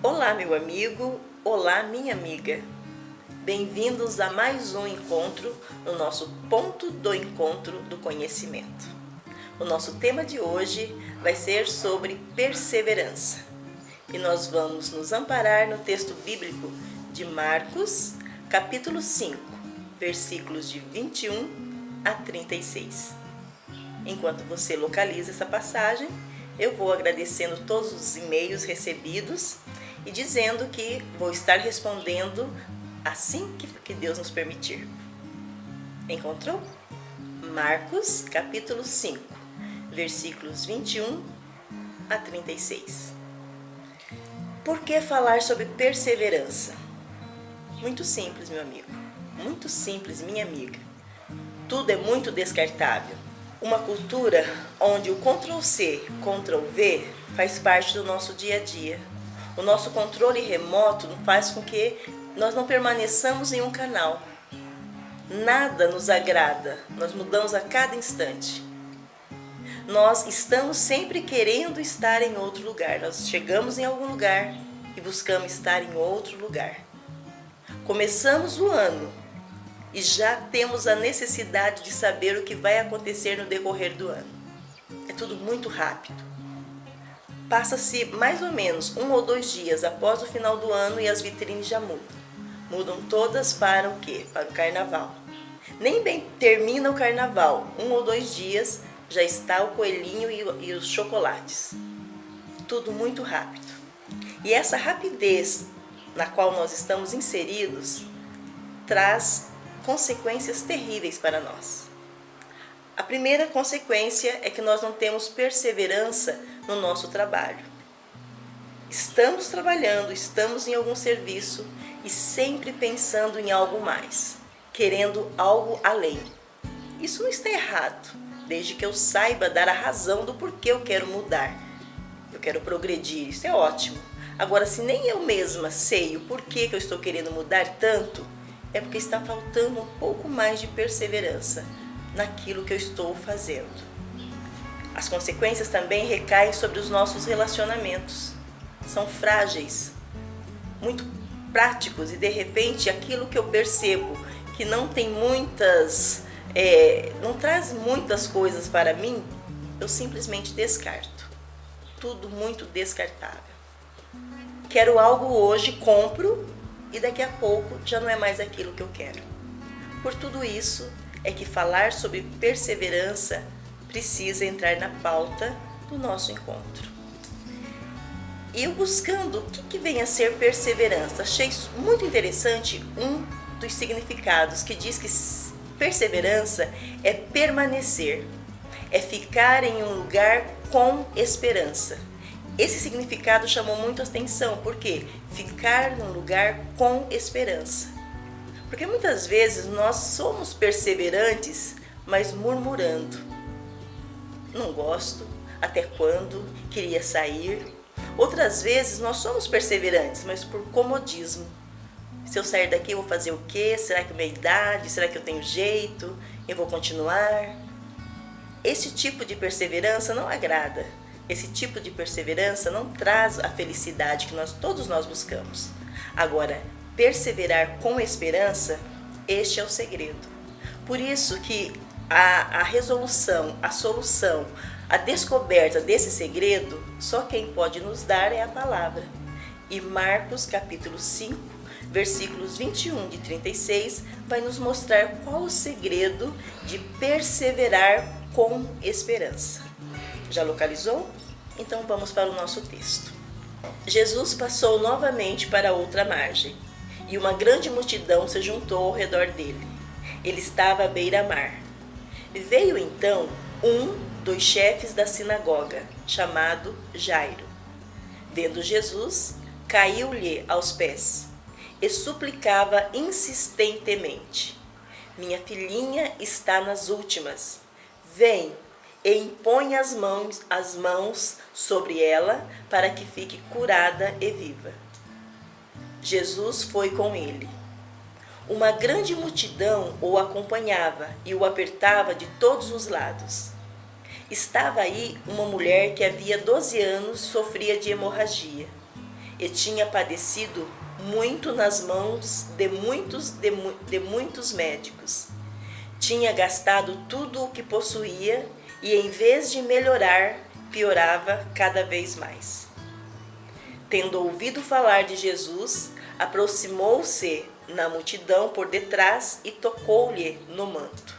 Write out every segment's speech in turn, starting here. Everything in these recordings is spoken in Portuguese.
Olá, meu amigo, olá, minha amiga. Bem-vindos a mais um encontro no nosso ponto do encontro do conhecimento. O nosso tema de hoje vai ser sobre perseverança. E nós vamos nos amparar no texto bíblico de Marcos, capítulo 5, versículos de 21 a 36. Enquanto você localiza essa passagem, eu vou agradecendo todos os e-mails recebidos e dizendo que vou estar respondendo assim que Deus nos permitir. Encontrou? Marcos, capítulo 5, versículos 21 a 36. Por que falar sobre perseverança? Muito simples, meu amigo. Muito simples, minha amiga. Tudo é muito descartável. Uma cultura onde o Ctrl+C, Ctrl+V faz parte do nosso dia a dia. O nosso controle remoto faz com que nós não permaneçamos em um canal. Nada nos agrada, nós mudamos a cada instante. Nós estamos sempre querendo estar em outro lugar. Nós chegamos em algum lugar e buscamos estar em outro lugar. Começamos o ano e já temos a necessidade de saber o que vai acontecer no decorrer do ano. É tudo muito rápido. Passa-se mais ou menos 1 ou 2 dias após o final do ano e as vitrines já mudam. Mudam todas para o quê? Para o carnaval. Nem bem termina o carnaval, 1 ou 2 dias já está o coelhinho e os chocolates. Tudo muito rápido. E essa rapidez na qual nós estamos inseridos traz consequências terríveis para nós. A primeira consequência é que nós não temos perseverança no nosso trabalho. Estamos trabalhando, estamos em algum serviço e sempre pensando em algo mais, querendo algo além. Isso não está errado, desde que eu saiba dar a razão do porquê eu quero mudar. Eu quero progredir, isso é ótimo. Agora, se nem eu mesma sei o porquê que eu estou querendo mudar tanto, é porque está faltando um pouco mais de perseverança naquilo que eu estou fazendo. As consequências também recaem sobre os nossos relacionamentos. São frágeis, muito práticos e de repente aquilo que eu percebo que não tem não traz muitas coisas para mim, eu simplesmente descarto. Tudo muito descartável. Quero algo hoje, compro e daqui a pouco já não é mais aquilo que eu quero. Por tudo isso é que falar sobre perseverança precisa entrar na pauta do nosso encontro. E eu buscando o que vem a ser perseverança, achei muito interessante um dos significados que diz que perseverança é permanecer, é ficar em um lugar com esperança. Esse significado chamou muito a atenção, porque ficar num lugar com esperança. Porque muitas vezes nós somos perseverantes, mas murmurando. Não gosto, até quando, queria sair. Outras vezes nós somos perseverantes, mas por comodismo. Se eu sair daqui eu vou fazer o quê? Será que é minha idade? Será que eu tenho jeito? Eu vou continuar? Esse tipo de perseverança não agrada. Esse tipo de perseverança não traz a felicidade que todos nós buscamos. Agora, perseverar com esperança, este é o segredo. Por isso que a resolução, a solução, a descoberta desse segredo, só quem pode nos dar é a palavra. E Marcos capítulo 5, versículos 21 de 36, vai nos mostrar qual o segredo de perseverar com esperança. Já localizou? Então vamos para o nosso texto. Jesus passou novamente para outra margem, e uma grande multidão se juntou ao redor dele. Ele estava à beira-mar. Veio então um dos chefes da sinagoga, chamado Jairo. Vendo Jesus, caiu-lhe aos pés e suplicava insistentemente: minha filhinha está nas últimas. Vem e impõe as mãos sobre ela para que fique curada e viva. Jesus foi com ele. Uma grande multidão o acompanhava e o apertava de todos os lados. Estava aí uma mulher que havia 12 anos sofria de hemorragia e tinha padecido muito nas mãos de muitos médicos. Tinha gastado tudo o que possuía e, em vez de melhorar, piorava cada vez mais. Tendo ouvido falar de Jesus, aproximou-se na multidão por detrás e tocou-lhe no manto.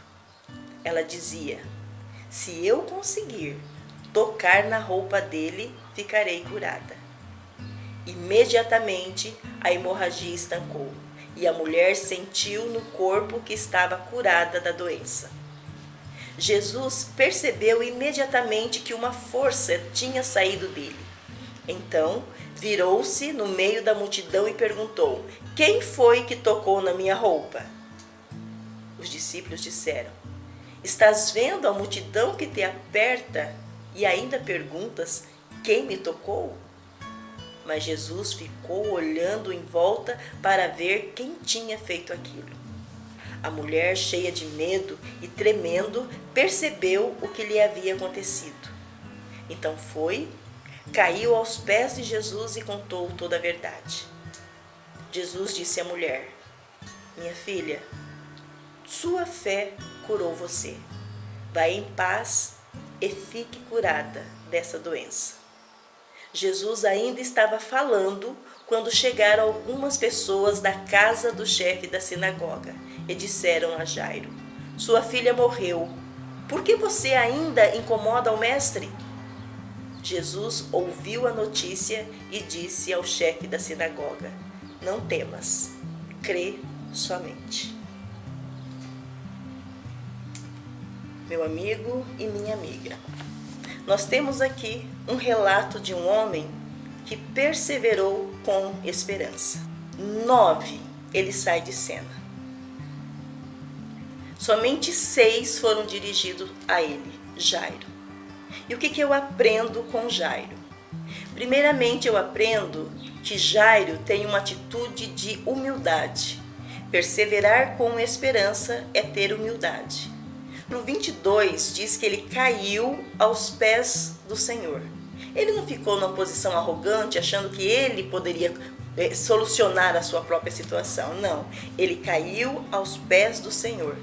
Ela dizia: se eu conseguir tocar na roupa dele, ficarei curada. Imediatamente a hemorragia estancou e a mulher sentiu no corpo que estava curada da doença. Jesus percebeu imediatamente que uma força tinha saído dele. Então, virou-se no meio da multidão e perguntou: quem foi que tocou na minha roupa? Os discípulos disseram: estás vendo a multidão que te aperta e ainda perguntas: quem me tocou? Mas Jesus ficou olhando em volta para ver quem tinha feito aquilo. A mulher, cheia de medo e tremendo, percebeu o que lhe havia acontecido. Então foi, caiu aos pés de Jesus e contou toda a verdade. Jesus disse à mulher: minha filha, sua fé curou você. Vá em paz e fique curada dessa doença. Jesus ainda estava falando quando chegaram algumas pessoas da casa do chefe da sinagoga e disseram a Jairo: sua filha morreu. Por que você ainda incomoda o mestre? Jesus ouviu a notícia e disse ao chefe da sinagoga: não temas, crê somente. Meu amigo e minha amiga, nós temos aqui um relato de um homem que perseverou com esperança. 9, ele sai de cena. Somente 6 foram dirigidos a ele, Jairo. E o que eu aprendo com Jairo? Primeiramente, eu aprendo que Jairo tem uma atitude de humildade. Perseverar com esperança é ter humildade. No 22 diz que ele caiu aos pés do Senhor. Ele não ficou numa posição arrogante, achando que ele poderia solucionar a sua própria situação. Não, ele caiu aos pés do Senhor,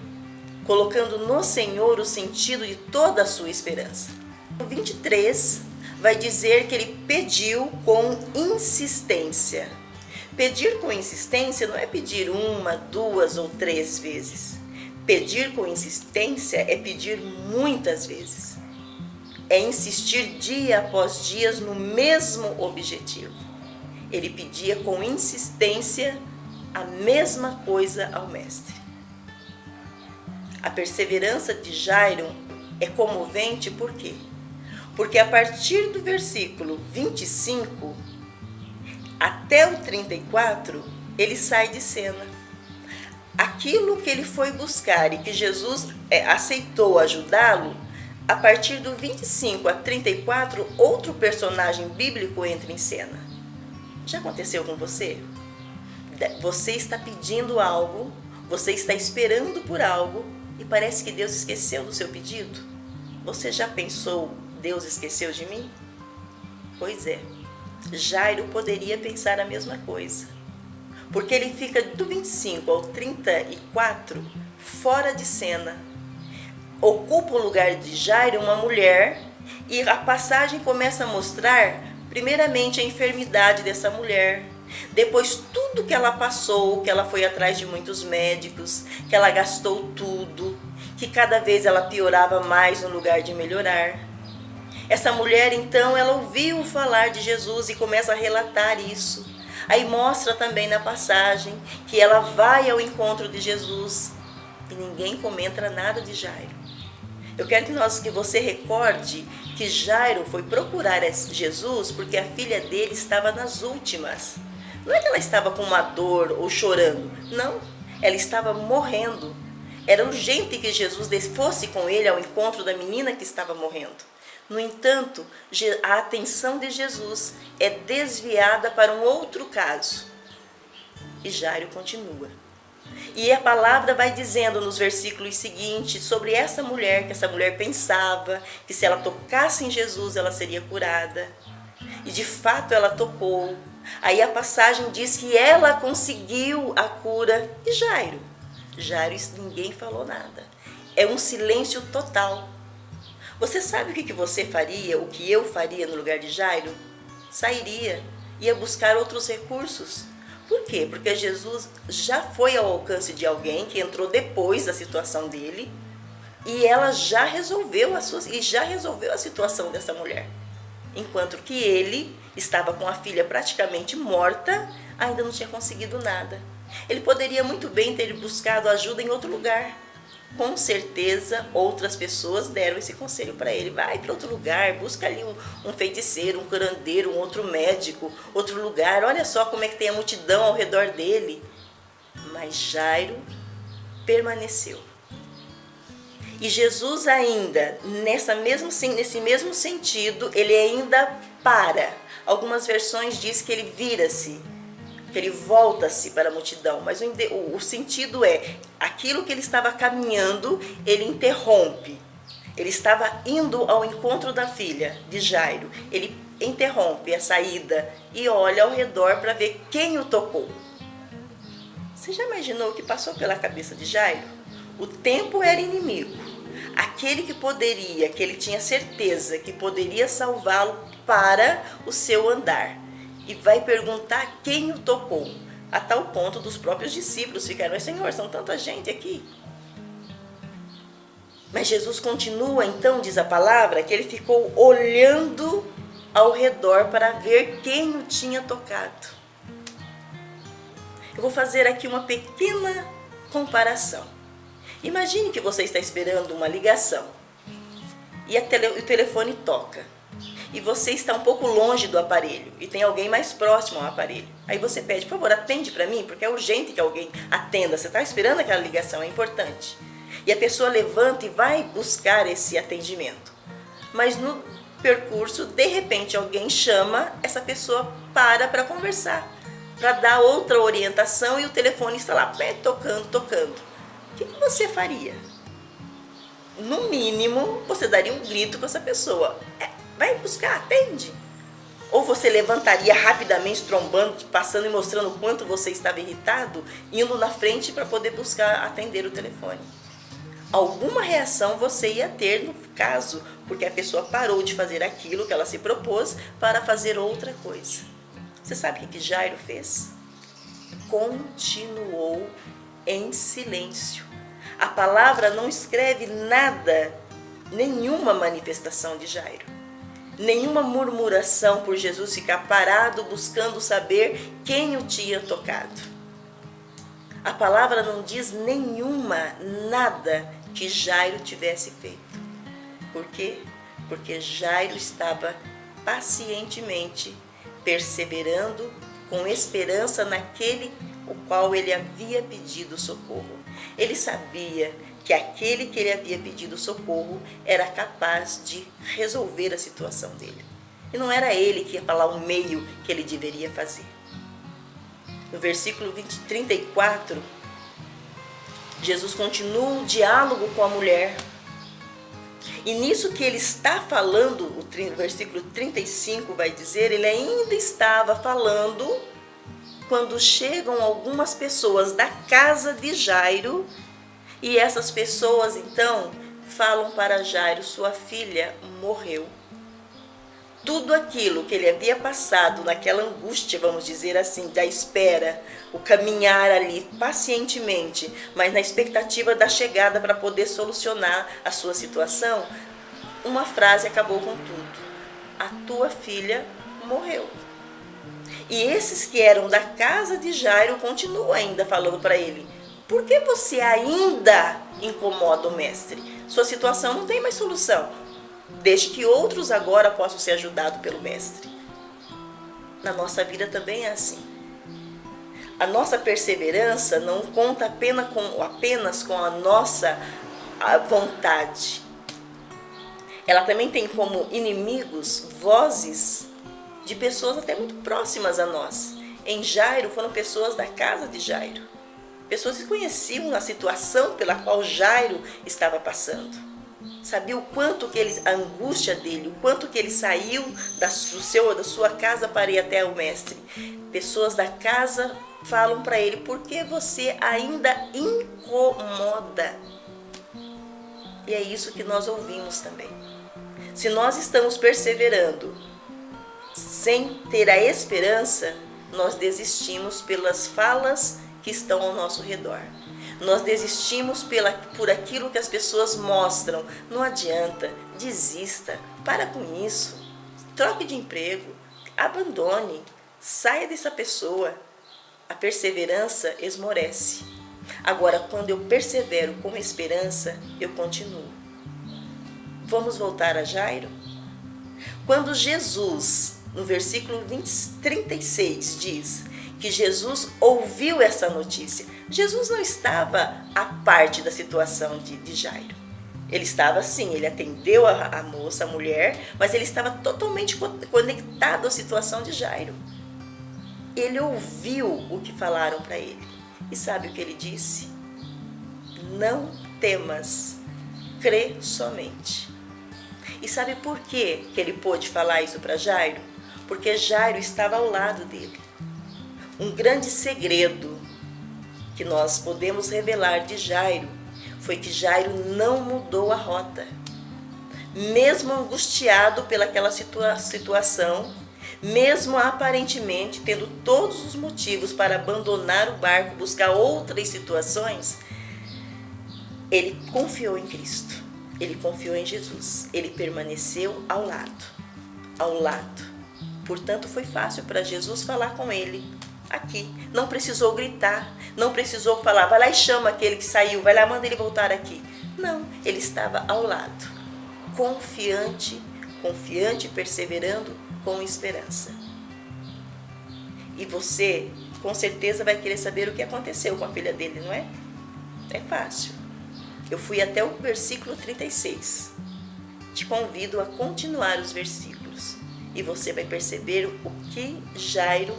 colocando no Senhor o sentido de toda a sua esperança. No 23 vai dizer que ele pediu com insistência. Pedir com insistência não é pedir 1, 2 ou 3 vezes. Pedir com insistência é pedir muitas vezes. É insistir dia após dia no mesmo objetivo. Ele pedia com insistência a mesma coisa ao mestre. A perseverança de Jairo é comovente por quê? Porque a partir do versículo 25 até o 34, ele sai de cena. Aquilo que ele foi buscar e que Jesus aceitou ajudá-lo, a partir do 25 a 34, outro personagem bíblico entra em cena. Já aconteceu com você? Você está pedindo algo, você está esperando por algo e parece que Deus esqueceu do seu pedido? Você já pensou, Deus esqueceu de mim? Pois é, Jairo poderia pensar a mesma coisa. Porque ele fica do 25 ao 34 fora de cena. Ocupa o lugar de Jairo uma mulher e a passagem começa a mostrar primeiramente a enfermidade dessa mulher. Depois tudo que ela passou, que ela foi atrás de muitos médicos, que ela gastou tudo, que cada vez ela piorava mais no lugar de melhorar. Essa mulher então, ela ouviu falar de Jesus e começa a relatar isso. Aí mostra também na passagem que ela vai ao encontro de Jesus e ninguém comenta nada de Jairo. Eu quero que você recorde que Jairo foi procurar Jesus porque a filha dele estava nas últimas. Não é que ela estava com uma dor ou chorando, não, ela estava morrendo. Era urgente que Jesus fosse com ele ao encontro da menina que estava morrendo. No entanto, a atenção de Jesus é desviada para um outro caso. E Jairo continua. E a palavra vai dizendo nos versículos seguintes sobre essa mulher, que essa mulher pensava que se ela tocasse em Jesus, ela seria curada. E de fato ela tocou. Aí a passagem diz que ela conseguiu a cura de Jairo. Jairo, ninguém falou nada. É um silêncio total. Você sabe o que você faria, o que eu faria no lugar de Jairo? Sairia, ia buscar outros recursos. Por quê? Porque Jesus já foi ao alcance de alguém que entrou depois da situação dele e ela já resolveu a situação dessa mulher. Enquanto que ele estava com a filha praticamente morta, ainda não tinha conseguido nada. Ele poderia muito bem ter buscado ajuda em outro lugar. Com certeza outras pessoas deram esse conselho para ele. Vai para outro lugar, busca ali um feiticeiro, um curandeiro, um outro médico, outro lugar. Olha só como é que tem a multidão ao redor dele. Mas Jairo permaneceu. E Jesus ainda, nesse mesmo sentido, ele ainda para. Algumas versões diz que ele vira-se, que ele volta-se para a multidão, mas o sentido é, aquilo que ele estava caminhando, ele interrompe. Ele estava indo ao encontro da filha de Jairo, ele interrompe a saída e olha ao redor para ver quem o tocou. Você já imaginou o que passou pela cabeça de Jairo? O tempo era inimigo. Aquele que ele tinha certeza que poderia salvá-lo para o seu andar. E vai perguntar quem o tocou, a tal ponto dos próprios discípulos ficaram: mas Senhor, são tanta gente aqui. Mas Jesus continua, então, diz a palavra, que ele ficou olhando ao redor para ver quem o tinha tocado. Eu vou fazer aqui uma pequena comparação. Imagine que você está esperando uma ligação e o telefone toca. E você está um pouco longe do aparelho e tem alguém mais próximo ao aparelho. Aí você pede: por favor, atende para mim, porque é urgente que alguém atenda. Você está esperando aquela ligação, é importante. E a pessoa levanta e vai buscar esse atendimento. Mas no percurso, de repente, alguém chama, essa pessoa para conversar, para dar outra orientação e o telefone está lá, tocando. O que você faria? No mínimo, você daria um grito com essa pessoa. Vai buscar, atende. Ou você levantaria rapidamente, trombando, passando e mostrando o quanto você estava irritado, indo na frente para poder buscar atender o telefone. Alguma reação você ia ter no caso, porque a pessoa parou de fazer aquilo que ela se propôs para fazer outra coisa. Você sabe o que Jairo fez? Continuou em silêncio. A palavra não escreve nada, nenhuma manifestação de Jairo. Nenhuma murmuração por Jesus ficar parado buscando saber quem o tinha tocado. A palavra não diz nada que Jairo tivesse feito. Por quê? Porque Jairo estava pacientemente perseverando com esperança naquele o qual ele havia pedido socorro. Ele sabia que aquele que ele havia pedido socorro era capaz de resolver a situação dele. E não era ele que ia falar o meio que ele deveria fazer. No versículo 34, Jesus continua o diálogo com a mulher. E nisso que ele está falando, o versículo 35 vai dizer, ele ainda estava falando quando chegam algumas pessoas da casa de Jairo. E essas pessoas, então, falam para Jairo: sua filha morreu. Tudo aquilo que ele havia passado, naquela angústia, vamos dizer assim, da espera, o caminhar ali pacientemente, mas na expectativa da chegada para poder solucionar a sua situação, uma frase acabou com tudo: a tua filha morreu. E esses que eram da casa de Jairo continuam ainda falando para ele: por que você ainda incomoda o mestre? Sua situação não tem mais solução. Deixe que outros agora possam ser ajudados pelo mestre. Na nossa vida também é assim. A nossa perseverança não conta apenas com a nossa vontade. Ela também tem como inimigos vozes de pessoas até muito próximas a nós. Em Jairo foram pessoas da casa de Jairo. Pessoas que conheciam a situação pela qual Jairo estava passando. sabia o quanto que ele, a angústia dele, o quanto que ele saiu da sua casa para ir até o mestre. Pessoas da casa falam para ele: por que você ainda incomoda? E é isso que nós ouvimos também. Se nós estamos perseverando sem ter a esperança, nós desistimos pelas falas que estão ao nosso redor. Nós desistimos por aquilo que as pessoas mostram. Não adianta, desista, para com isso, troque de emprego, abandone, saia dessa pessoa. A perseverança esmorece. Agora, quando eu persevero com esperança, eu continuo. Vamos voltar a Jairo? Quando Jesus, no versículo 36, diz que Jesus ouviu essa notícia, Jesus não estava à parte da situação de Jairo. Ele estava sim, ele atendeu a moça, a mulher, mas ele estava totalmente conectado à situação de Jairo. Ele ouviu o que falaram para ele. E sabe o que ele disse? Não temas, crê somente. E sabe por que ele pôde falar isso para Jairo? Porque Jairo estava ao lado dele. Um grande segredo que nós podemos revelar de Jairo foi que Jairo não mudou a rota. Mesmo angustiado pelaquela situação, mesmo aparentemente tendo todos os motivos para abandonar o barco, buscar outras situações, ele confiou em Cristo, ele confiou em Jesus, ele permaneceu ao lado. Portanto, foi fácil para Jesus falar com ele aqui. Não precisou gritar, não precisou falar: vai lá e chama aquele que saiu, vai lá, manda ele voltar aqui. Não, ele estava ao lado, confiante, perseverando com esperança. E você, com certeza, vai querer saber o que aconteceu com a filha dele, não é? É fácil. Eu fui até o versículo 36. Te convido a continuar os versículos e você vai perceber o que Jairo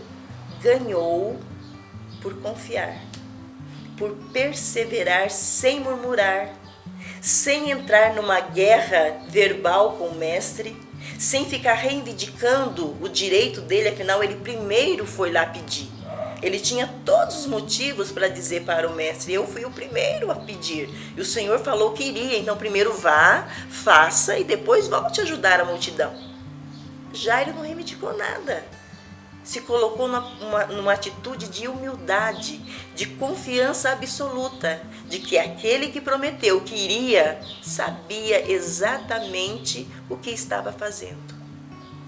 ganhou por confiar, por perseverar sem murmurar, sem entrar numa guerra verbal com o mestre, sem ficar reivindicando o direito dele, afinal ele primeiro foi lá pedir. Ele tinha todos os motivos para dizer para o mestre: eu fui o primeiro a pedir. E o Senhor falou que iria, então primeiro vá, faça e depois volte a ajudar a multidão. Jairo não reivindicou nada. Se colocou numa atitude de humildade, de confiança absoluta, de que aquele que prometeu que iria, sabia exatamente o que estava fazendo.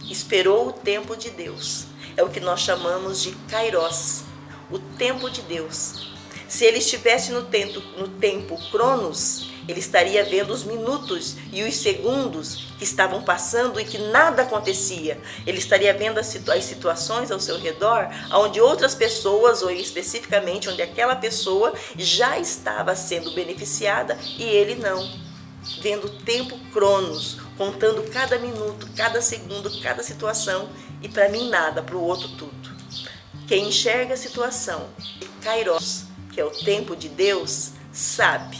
Esperou o tempo de Deus. É o que nós chamamos de Kairos, o tempo de Deus. Se ele estivesse no tempo Cronos, ele estaria vendo os minutos e os segundos que estavam passando e que nada acontecia. Ele estaria vendo as situações ao seu redor, onde outras pessoas, ou especificamente onde aquela pessoa já estava sendo beneficiada e ele não. Vendo o tempo Cronos, contando cada minuto, cada segundo, cada situação, e para mim nada, para o outro tudo. Quem enxerga a situação de Kairos, que é o tempo de Deus, sabe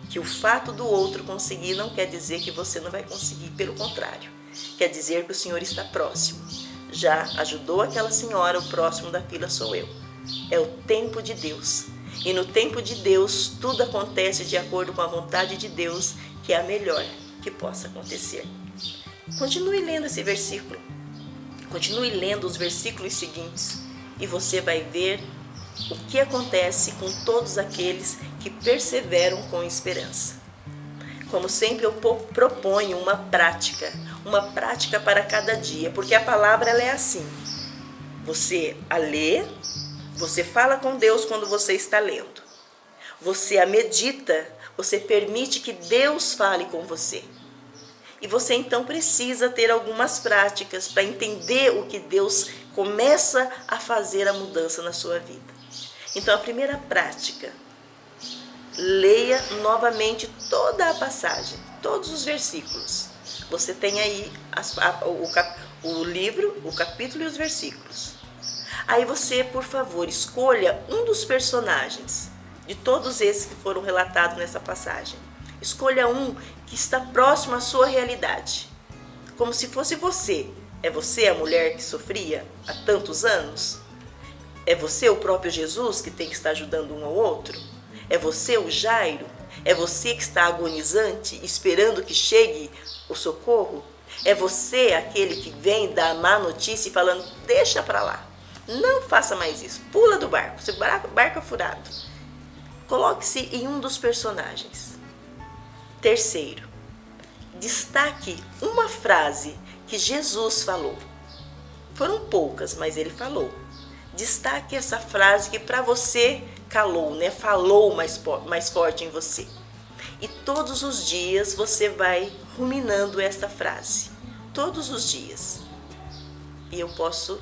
que o fato do outro conseguir não quer dizer que você não vai conseguir, pelo contrário, quer dizer que o Senhor está próximo. Já ajudou aquela senhora, o próximo da fila sou eu. É o tempo de Deus. E no tempo de Deus, tudo acontece de acordo com a vontade de Deus, que é a melhor que possa acontecer. Continue lendo esse versículo. Continue lendo os versículos seguintes e você vai ver o que acontece com todos aqueles que perseveram com esperança. Como sempre, eu proponho uma prática para cada dia, porque a palavra ela é assim. Você a lê, você fala com Deus quando você está lendo. Você a medita, você permite que Deus fale com você. E você então precisa ter algumas práticas para entender o que Deus começa a fazer a mudança na sua vida. Então a primeira prática, leia novamente toda a passagem, todos os versículos. Você tem aí o livro, o capítulo e os versículos. Aí você, por favor, escolha um dos personagens, de todos esses que foram relatados nessa passagem. Escolha um que está próximo à sua realidade. Como se fosse você. É você a mulher que sofria há tantos anos? É você o próprio Jesus que tem que estar ajudando um ao outro? É você o Jairo? É você que está agonizante, esperando que chegue o socorro? É você aquele que vem dar a má notícia e falando, deixa pra lá, não faça mais isso, pula do barco, seu barco é furado. Coloque-se em um dos personagens. Terceiro, destaque uma frase que Jesus falou. Foram poucas, mas ele falou. Destaque essa frase que para você calou, né? Falou mais forte em você. E todos os dias você vai ruminando esta frase. Todos os dias. E eu posso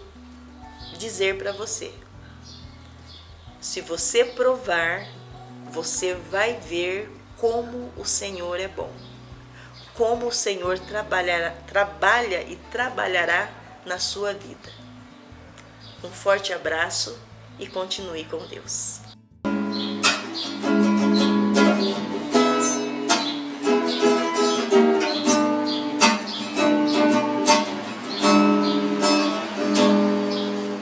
dizer para você. Se você provar, você vai ver como o Senhor é bom. Como o Senhor trabalha e trabalhará na sua vida. Um forte abraço e continue com Deus.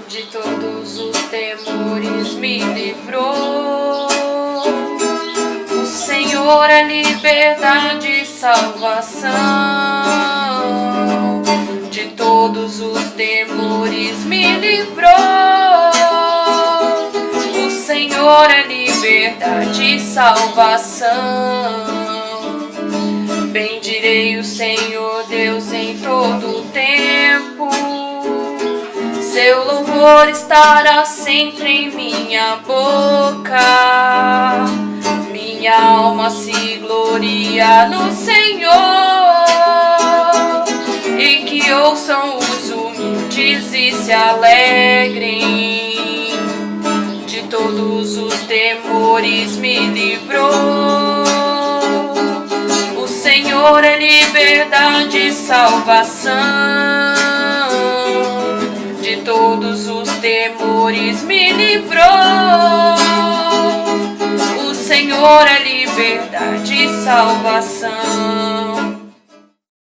De todos os temores me livrou. O Senhor é liberdade e salvação. De todos os temores me livrou. O Senhor é liberdade e salvação. Bendirei o Senhor Deus em todo o tempo. Seu louvor estará sempre em minha boca. Minha alma se gloria no Senhor. E que ouçam os humildes e se alegrem. De todos os temores me livrou. O Senhor é liberdade e salvação. De todos os temores me livrou. O Senhor é liberdade e salvação.